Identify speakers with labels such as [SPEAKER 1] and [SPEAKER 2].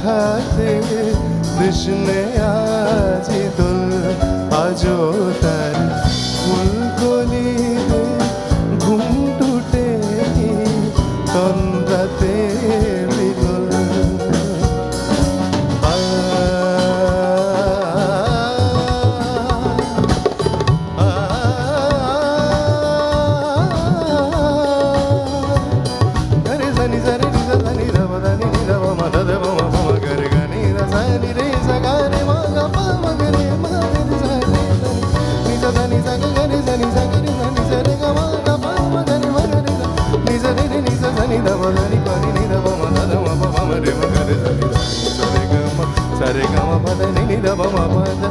[SPEAKER 1] দেখাতে কৃষ্ণে আজি দোল আজো তার ফুলকলিতে ঘুম টুটে তন্দ্রাতে বিলোল సరే గమ పద ని ద బమ పద